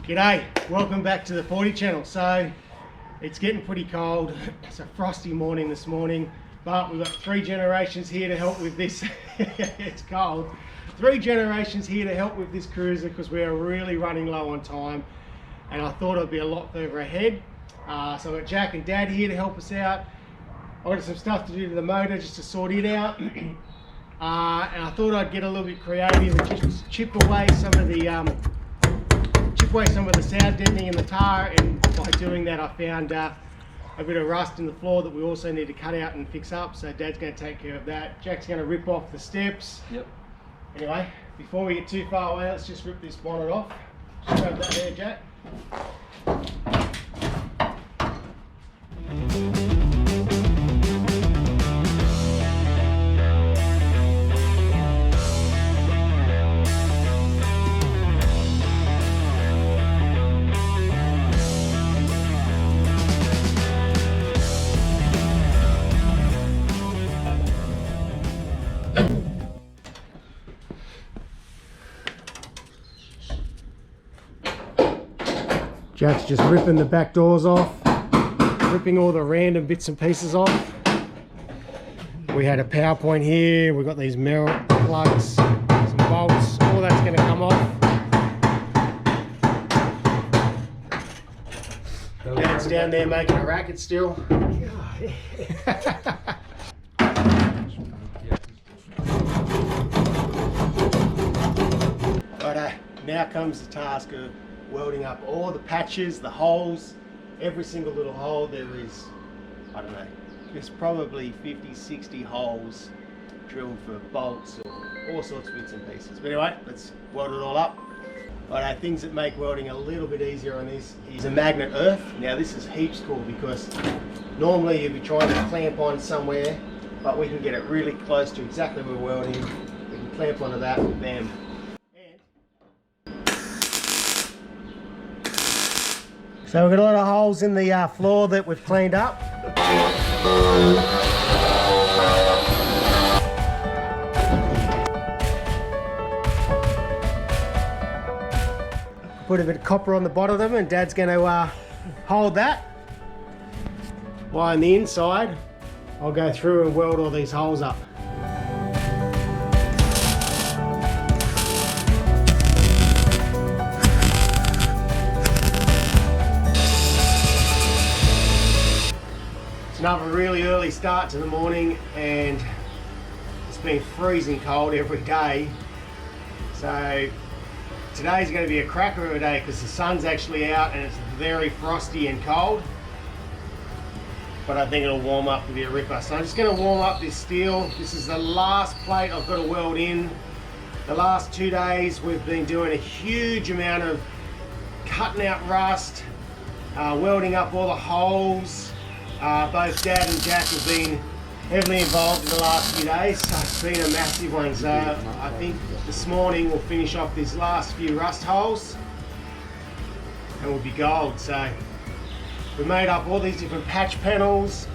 G'day, welcome back to the 40 channel. So it's getting pretty cold. It's a frosty morning this morning, but we've got 3 generations here to help with this. It's cold. 3 generations here to help with this cruiser because we are really running low on time, and I thought I'd be a lot further ahead. So I've got Jack and Dad here to help us out. I've got some stuff to do to the motor just to sort it out. And I thought I'd get a little bit creative and just chip away some of the sound deadening in the tyre, and by doing that I found a bit of rust in the floor that we also need to cut out and fix up. So Dad's going to take care of that. Jack's going to rip off the steps. Yep. Anyway, before we get too far away, let's just rip this bonnet off. Just grab that there, Jack. Jack's just ripping the back doors off, ripping all the random bits and pieces off. We had a power point here, we've got these mirror plugs, some bolts, all that's going to come off. Dad's down there making a racket still. But now comes the task of welding up all the patches, the holes, every single little hole. There is, I don't know, there's probably 50, 60 holes drilled for bolts or all sorts of bits and pieces. But anyway, let's weld it all up. Right, things that make welding a little bit easier on this is a magnet earth. Now this is heaps cool because normally you'd be trying to clamp on somewhere, but we can get it really close to exactly where we're welding. We can clamp onto that, bam. So we've got a lot of holes in the floor that we've cleaned up. Put a bit of copper on the bottom of them, and Dad's going to hold that. While on the inside, I'll go through and weld all these holes up. Another really early start to the morning, and it's been freezing cold every day. So today's going to be a cracker of a day because the sun's actually out and it's very frosty and cold. But I think it'll warm up to be a ripper. So I'm just going to warm up this steel. This is the last plate I've got to weld in. The last 2 days we've been doing a huge amount of cutting out rust, welding up all the holes. Both Dad and Jack have been heavily involved in the last few days, so it's been a massive one. So I think this morning we'll finish off these last few rust holes and we'll be gold. So we made up all these different patch panels.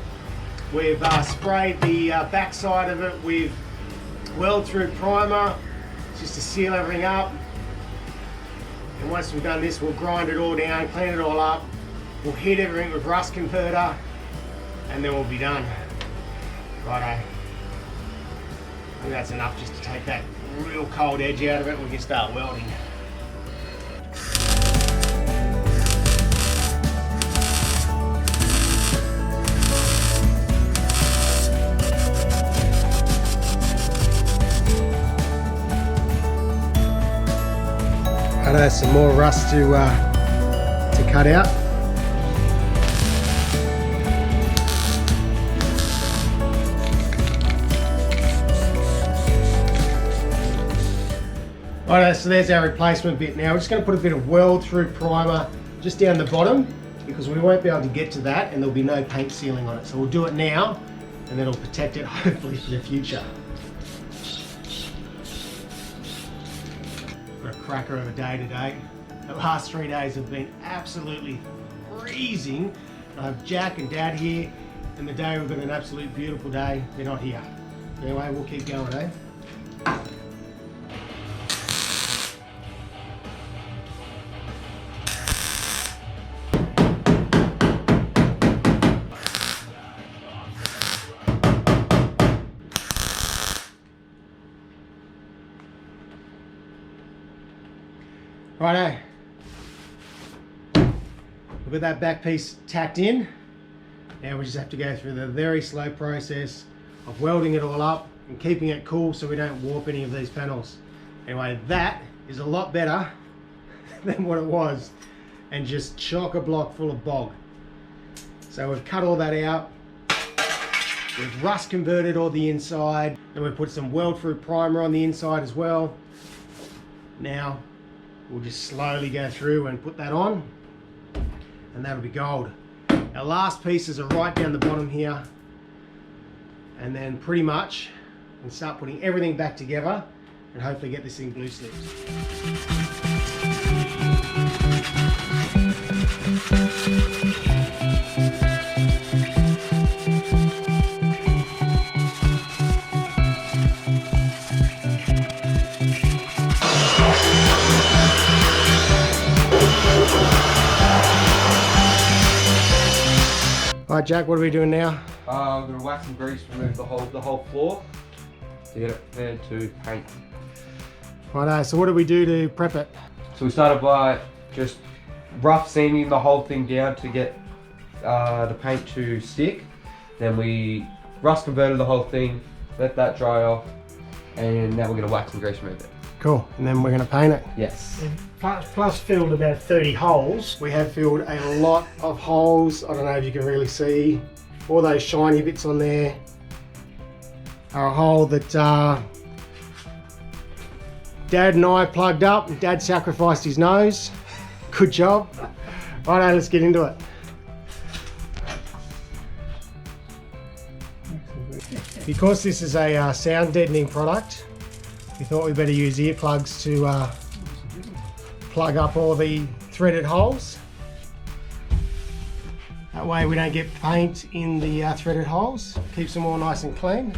We've sprayed the back side of it with weld-through primer just to seal everything up. And once we've done this, we'll grind it all down, clean it all up. We'll hit everything with rust converter, and then we'll be done. Righto. I think that's enough just to take that real cold edge out of it and we can start welding. Righto, some more rust to cut out. Alright, so there's our replacement bit. Now we're just going to put a bit of weld-through primer just down the bottom because we won't be able to get to that and there'll be no paint sealing on it. So we'll do it now and then it'll protect it hopefully for the future. Got a cracker of a day today. The last 3 days have been absolutely freezing. I have Jack and Dad here, and the day we've got an absolute beautiful day. They're not here. Anyway, we'll keep going, eh? Righto. We've got that back piece tacked in. Now we just have to go through the very slow process of welding it all up and keeping it cool so we don't warp any of these panels. Anyway, that is a lot better than what it was, and just chock-a-block full of bog. So we've cut all that out. We've rust converted all the inside, and we've put some weld-through primer on the inside as well. Now we'll just slowly go through and put that on, and that'll be gold. Our last pieces are right down the bottom here, and then pretty much we can start putting everything back together and hopefully get this thing blue slipped. Alright Jack, what are we doing now? We're going to wax and grease, remove the whole floor to get it prepared to paint. Righto, so what do we do to prep it? So we started by just rough sanding the whole thing down to get the paint to stick. Then we rust converted the whole thing, let that dry off, and now we're going to wax and grease remove it. Cool, and then we're going to paint it. Yes. Plus filled about 30 holes. We have filled a lot of holes. I don't know if you can really see. All those shiny bits on there are a hole that Dad and I plugged up. Dad sacrificed his nose. Good job. Righto, let's get into it. Because this is a sound deadening product, we thought we'd better use earplugs to plug up all the threaded holes. That way we don't get paint in the threaded holes. Keeps them all nice and clean.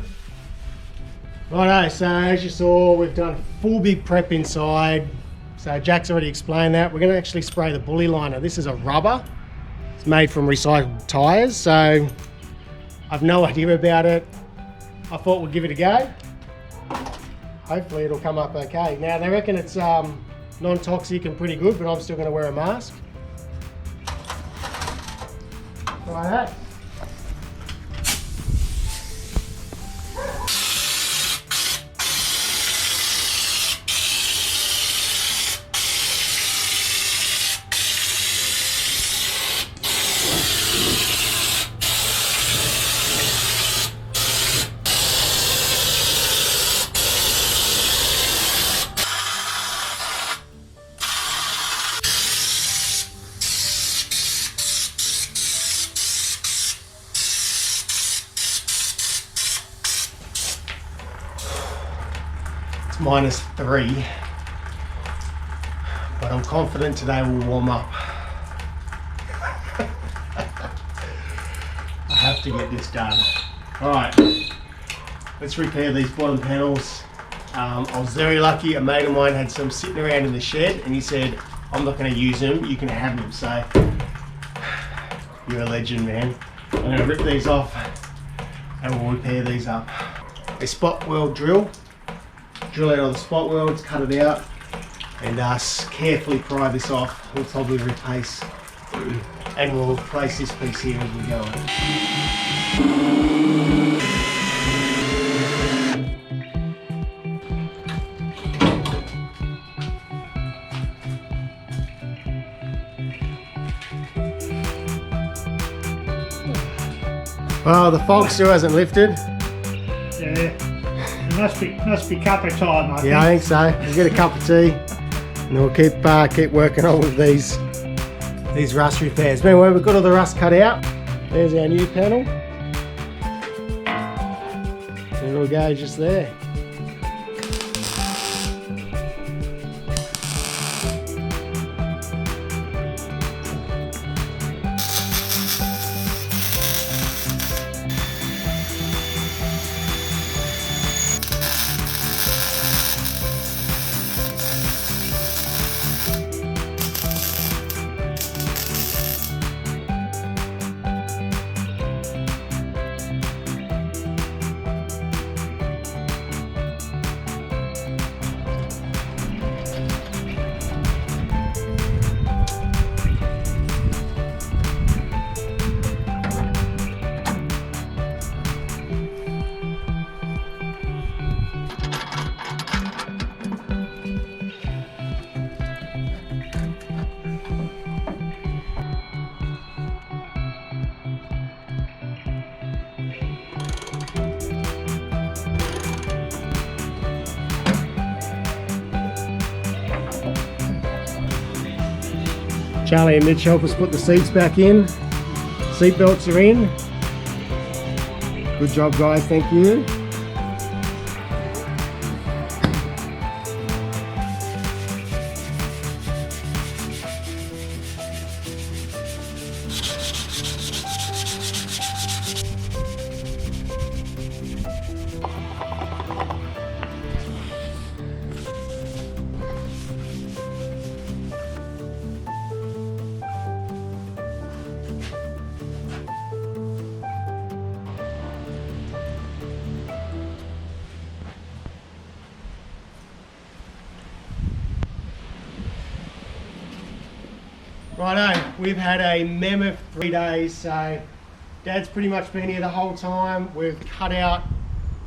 Righto, so as you saw, we've done full big prep inside. So Jack's already explained that. We're going to actually spray the bully liner. This is a rubber. It's made from recycled tyres, so I've no idea about it. I thought we'd give it a go. Hopefully it'll come up okay. Now they reckon it's non-toxic and pretty good, but I'm still going to wear a mask. Like that. It's -3, but I'm confident today will warm up. I have to get this done. Alright, let's repair these bottom panels. I was very lucky. A mate of mine had some sitting around in the shed and he said, I'm not going to use them, you can have them. So, you're a legend, man. I'm going to rip these off and we'll repair these up. A spot weld drill. Drill out all the spot welds, cut it out, and carefully pry this off. We'll probably replace, and we'll replace this piece here as we go on. Well, the fog still hasn't lifted. Yeah. It must be cuppa time, I think. Yeah, I think so. We'll get a cup of tea and we'll keep working on with these rust repairs. But anyway, we've got all the rust cut out. There's our new panel. And it'll go just there. Charlie and Mitch help us put the seats back in. Seatbelts are in. Good job, guys, thank you. Righto, we've had a mammoth 3 days, so Dad's pretty much been here the whole time. We've cut out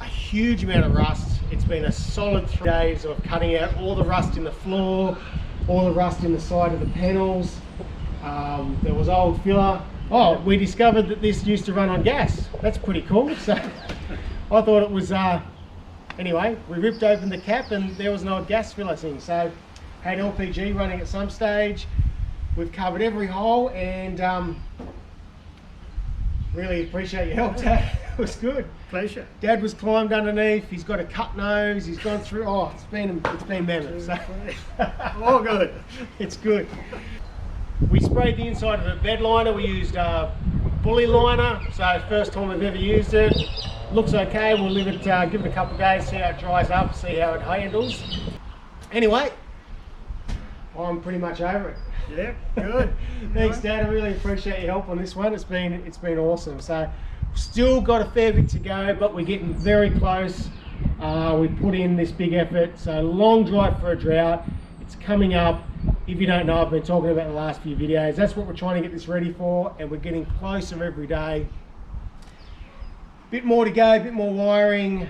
a huge amount of rust. It's been a solid 3 days of cutting out all the rust in the floor, all the rust in the side of the panels. There was old filler. Oh, we discovered that this used to run on gas. That's pretty cool. So I thought it was, anyway, we ripped open the cap and there was an old gas filler thing. So had LPG running at some stage. We've covered every hole and really appreciate your help, Dad. It was good. Pleasure. Dad was climbed underneath. He's got a cut nose. He's gone through. Oh, it's been mammoth. So. All good. It's good. We sprayed the inside of a bed liner. We used bully liner. So first time we've ever used it. Looks okay. We'll leave it, give it a couple of days, see how it dries up, see how it handles. Anyway, I'm pretty much over it. Yeah, good. Thanks, Dad. I really appreciate your help on this one. It's been awesome. So, still got a fair bit to go, but we're getting very close. We put in this big effort. So, long drive for a drought. It's coming up. If you don't know, I've been talking about the last few videos. That's what we're trying to get this ready for, and we're getting closer every day. Bit more to go, bit more wiring.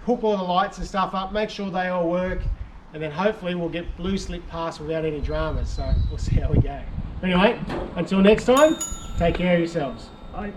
Hook all the lights and stuff up. Make sure they all work. And then hopefully we'll get blue slip past without any dramas, so we'll see how we go. Anyway, until next time, take care of yourselves. Bye.